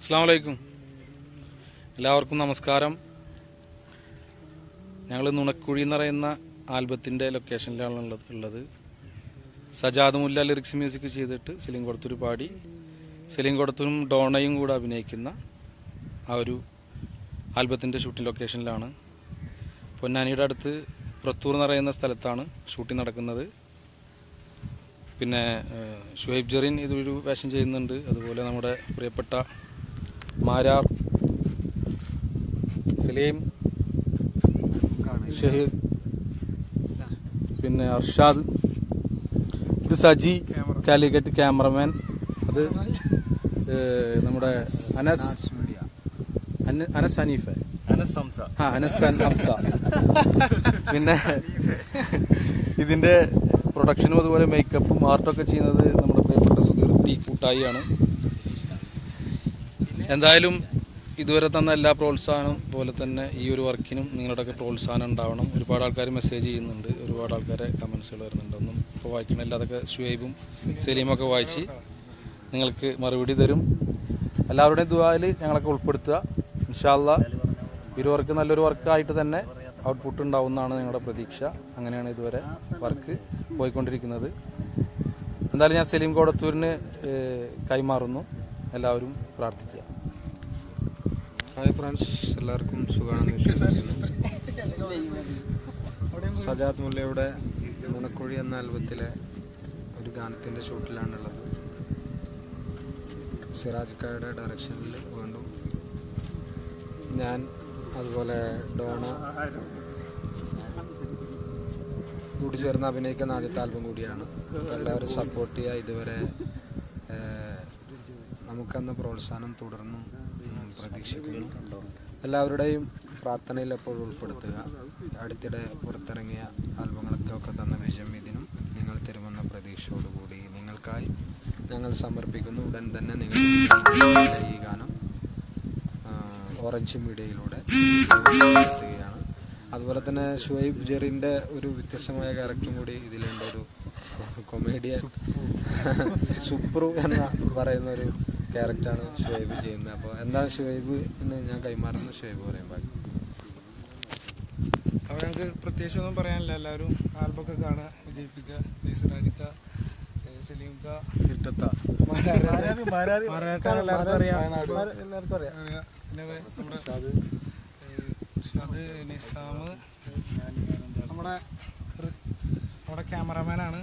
അസ്സലാമു അലൈക്കും. എല്ലാവർക്കും നമസ്കാരം. ഞങ്ങൾ നുണക്കുഴി എന്ന് പറയുന്ന ആൽബത്തിൻ്റെ ലൊക്കേഷനിലാണ് ഉള്ളത്. സജാദ് മുല്ല ലിറിക്സ് മ്യൂസിക് ചെയ്തിട്ട് സലീം കൊടത്തൂർ പാടി, സലീം കൊടത്തൂരും ഡോണയും കൂടെ അഭിനയിക്കുന്ന ആ ഒരു ആൽബത്തിൻ്റെ ഷൂട്ടിംഗ് ലൊക്കേഷനിലാണ്. പൊന്നാനിയുടെ അടുത്ത് പുറത്തൂർ എന്ന് പറയുന്ന സ്ഥലത്താണ് ഷൂട്ടിംഗ് നടക്കുന്നത്. പിന്നെ ഷുഹൈബ് ജെറിൻ ഇതൊരു വേഷം ചെയ്യുന്നുണ്ട്. അതുപോലെ നമ്മുടെ പ്രിയപ്പെട്ട മാരാർ, സലീം, ഷഹീദ്, പിന്നെ അർഷാദ്, ഇത് സജി കാലിക്കറ്റ് ക്യാമറമാൻ, അത് നമ്മുടെ അനസ് ഹനീഫ, അനസ് ഹംസ. പിന്നെ ഇതിന്റെ പ്രൊഡക്ഷനും അതുപോലെ മേക്കപ്പും ആർട്ടൊക്കെ ചെയ്യുന്നത് നമ്മുടെ പ്രിയപ്പെട്ട സുധീർ ടി കൂട്ടായിയാണ്. എന്തായാലും ഇതുവരെ തന്ന എല്ലാ പ്രോത്സാഹനം പോലെ തന്നെ ഈ ഒരു വർക്കിനും നിങ്ങളുടെയൊക്കെ പ്രോത്സാഹനം ഉണ്ടാവണം. ഒരുപാട് ആൾക്കാർ മെസ്സേജ് ചെയ്യുന്നുണ്ട്, ഒരുപാട് ആൾക്കാരെ കമൻസുകൾ വരുന്നുണ്ട്. ഒന്നും ഇപ്പോൾ വായിക്കണില്ല, അതൊക്കെ ഷുഹൈബും സലീമൊക്കെ വായിച്ച് നിങ്ങൾക്ക് മറുപടി തരും. എല്ലാവരുടെയും ദുആയിൽ ഞങ്ങളൊക്കെ ഉൾപ്പെടുത്തുക. ഇൻഷാ അല്ലാഹ് ഈ ഒരു വർക്ക് നല്ലൊരു വർക്കായിട്ട് തന്നെ ഔട്ട്പുട്ട് ഉണ്ടാവുമെന്നാണ് ഞങ്ങളുടെ പ്രതീക്ഷ. അങ്ങനെയാണ് ഇതുവരെ വർക്ക് പോയിക്കൊണ്ടിരിക്കുന്നത്. എന്തായാലും ഞാൻ സലീം കൊടത്തൂരിന് കൈമാറുന്നു. എല്ലാവരും പ്രാർത്ഥിക്കുക. ഹായ് ഫ്രണ്ട്സ്, എല്ലാവർക്കും സുഖമാണെന്ന് വിശ്വസിക്കുന്നു. സജാദ് മുല്ലയുടെ നുണക്കുഴി എന്ന ആൽബത്തിലെ ഒരു ഗാനത്തിൻ്റെ ഷൂട്ടിലാണുള്ളത്. സിറാജ് ഖായുടെ ഡയറക്ഷനിൽ വീണ്ടും ഞാൻ, അതുപോലെ ഡോണ കൂടി ചേർന്ന് അഭിനയിക്കുന്ന ആദ്യത്തെ ആൽബം കൂടിയാണ്. എല്ലാവരും സപ്പോർട്ട് ചെയ്യുക. ഇതുവരെ നമുക്കെന്ന പ്രോത്സാഹനം തുടർന്നും പ്രതീക്ഷിക്കുന്നു. എല്ലാവരുടെയും പ്രാർത്ഥനയിൽ എപ്പോഴും ഉൾപ്പെടുത്തുക. അടുത്തിടെ പുറത്തിറങ്ങിയ ആൽബങ്ങൾക്കൊക്കെ തന്ന വിജയം ഇതിനും നിങ്ങൾ തരുമെന്ന പ്രതീക്ഷയോടുകൂടി നിങ്ങൾക്കായി ഞങ്ങൾ സമർപ്പിക്കുന്നു. ഉടൻ തന്നെ നിങ്ങൾ ഈ ഗാനം ഓറഞ്ച് മീഡിയയിലൂടെ എത്തുകയാണ്. അതുപോലെ തന്നെ ഷുഹൈബ് ജെറിൻ്റെ ഒരു വ്യത്യസ്തമായ ക്യാരക്ടറും കൂടി ഇതിലുണ്ട്. ഒരു കൊമേഡിയൻ സുപ്രു എന്ന് പറയുന്ന ഒരു ക്യാരക്ടറാണ് ഷുഹൈബ് ചെയ്യുന്നത്. അപ്പോൾ എന്താണ് ഷുഹൈബ് എന്ന് ഞാൻ കൈമാറുന്നു. ഷുഹൈബ് പറയാൻ പാടില്ല. അപ്പോൾ ഞങ്ങൾക്ക് പ്രത്യേകിച്ച് ഒന്നും പറയാനില്ല. എല്ലാവരും ആൽബമൊക്കെ കാണുക, വിജയിപ്പിക്കുക. സിറാജിക്ക, സലീംക്ക, എല്ലാവർക്കും അറിയാം. പിന്നെ നമ്മുടെ ഷാദ്, നിസാം, നമ്മുടെ ക്യാമറാമാനാണ്.